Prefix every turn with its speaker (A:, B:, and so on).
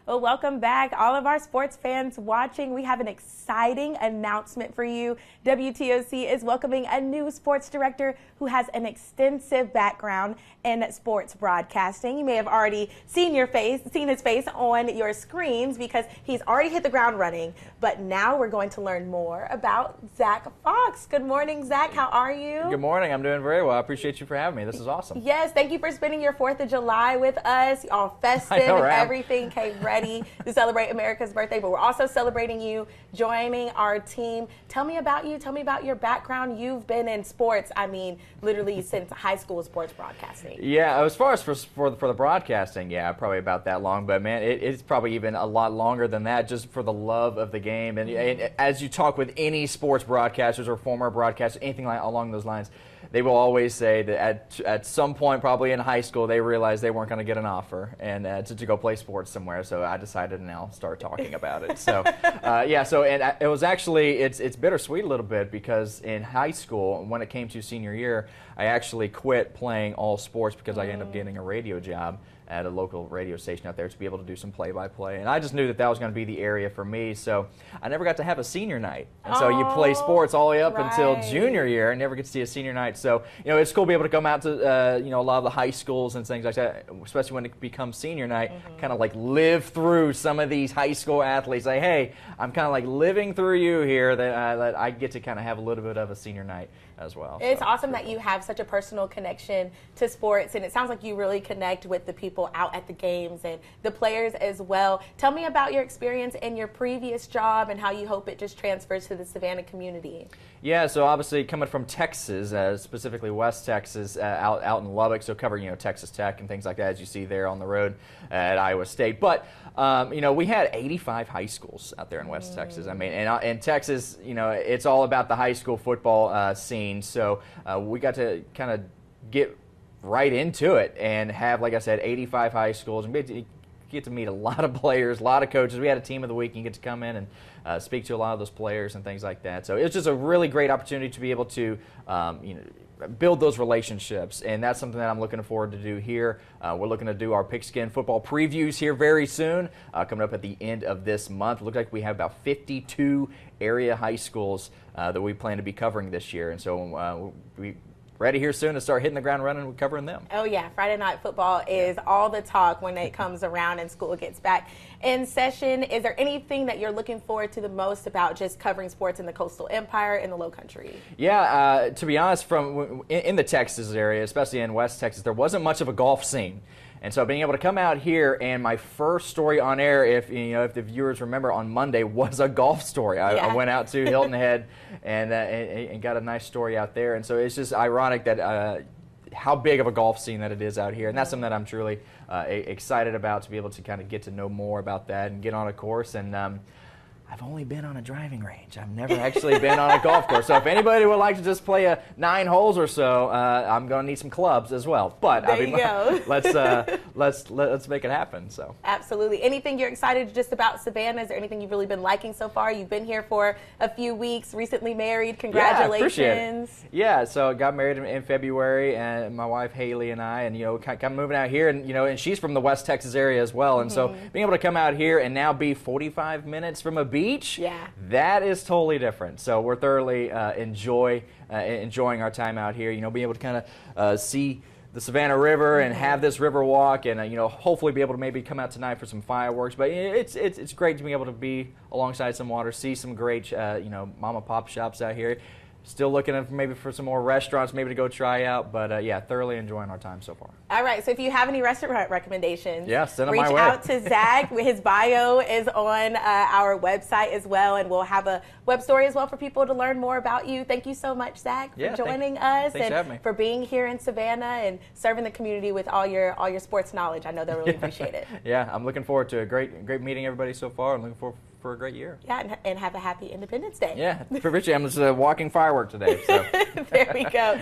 A: Well, welcome back, all of our sports fans watching. We have an exciting announcement for you. WTOC is welcoming a new sports director who has an extensive background in sports broadcasting. You may have already seen his face on your screens because he's already hit the ground running. But now we're going to learn more about Zach Fox. Good morning, Zach. How are you?
B: Good morning. I'm doing very well. I appreciate you for having me. This is awesome.
A: Yes, thank you for spending your 4th of July with us. All festive and everything came ready to celebrate America's birthday, but we're also celebrating you joining our team. Tell me about you. Tell me about your background. You've been in sports, I mean, literally since high school sports broadcasting.
B: Yeah, as far as for the broadcasting, yeah, probably about that long. But, man, it's probably even a lot longer than that just for the love of the game. And as you talk with any sports broadcasters or former broadcasters, anything along those lines, they will always say that at some point, probably in high school, they realized they weren't going to get an offer and to go play sports somewhere. So I decided to now start talking about it. So yeah, so it was actually it's bittersweet a little bit because in high school, when it came to senior year, I actually quit playing all sports because I ended up getting a radio job at a local radio station out there to be able to do some play-by-play. And I just knew that was going to be the area for me. So I never got to have a senior night. And so you play sports all the way up until junior year and never get to see a senior night. So, it's cool to be able to come out to, a lot of the high schools and things like that, especially when it becomes senior night, kind of like live through some of these high school athletes. Like, hey, I'm kind of like living through you here that I get to kind of have a little bit of a senior night as well.
A: It's awesome that you have such a personal connection to sports, and it sounds like you really connect with the people out at the games and the players as well. Tell me about your experience in your previous job and how you hope it just transfers to the Savannah community.
B: Yeah, so obviously coming from Texas, specifically West Texas, out in Lubbock, so covering Texas Tech and things like that, as you see there on the road at Iowa State. But we had 85 high schools out there in West Texas. I mean, and in Texas, it's all about the high school football scene. So we got to kind of get right into it and have, like I said, 85 high schools and get to meet a lot of players, a lot of coaches. We had a team of the week, and you get to come in and speak to a lot of those players and things like that. So it's just a really great opportunity to be able to, build those relationships, and that's something that I'm looking forward to do here. We're looking to do our pigskin football previews here very soon, coming up at the end of this month. It looks like we have about 52 area high schools that we plan to be covering this year, and so we ready here soon to start hitting the ground running and covering them.
A: Oh yeah, Friday night football is all the talk when it comes around and school gets back in session. Is there anything that you're looking forward to the most about just covering sports in the Coastal Empire and the Low Country?
B: Yeah, to be honest, in the Texas area, especially in West Texas, there wasn't much of a golf scene. And so being able to come out here, and my first story on air, if the viewers remember, on Monday was a golf story. I went out to Hilton Head and got a nice story out there. And so it's just ironic that how big of a golf scene that it is out here. And that's something that I'm truly excited about, to be able to kind of get to know more about that and get on a course. And I've only been on a driving range. I've never actually been on a golf course. So if anybody would like to just play 9 holes or so, I'm going to need some clubs as well. But
A: there you go.
B: let's make it happen. So
A: absolutely. Anything you're excited just about Savannah? Is there anything you've really been liking so far? You've been here for a few weeks, recently married. Congratulations.
B: Yeah, appreciate it. Yeah, so I got married in February, and my wife Haley and I, and kind of moving out here, and and she's from the West Texas area as well, and so being able to come out here and now be 45 minutes from a beach. That is totally different. So we're thoroughly enjoying our time out here. Being able to kind of see the Savannah River and have this river walk, and hopefully be able to maybe come out tonight for some fireworks. But it's great to be able to be alongside some water, see some great mom and pop shops out here. Still looking at maybe for some more restaurants, maybe to go try out. But yeah, thoroughly enjoying our time so far.
A: All right, so if you have any restaurant recommendations,
B: send them my way.
A: Reach out to Zach. His bio is on our website as well, and we'll have a web story as well for people to learn more about you. Thank you so much, Zach, for joining us
B: and
A: for being here in Savannah and serving the community with all your sports knowledge. I know they'll really appreciate it.
B: Yeah, I'm looking forward to a great meeting everybody so far. I'm looking forward for a great year.
A: Yeah, and have a happy Independence Day.
B: Yeah, for Richie, I'm just walking firework today. So.
A: There we go.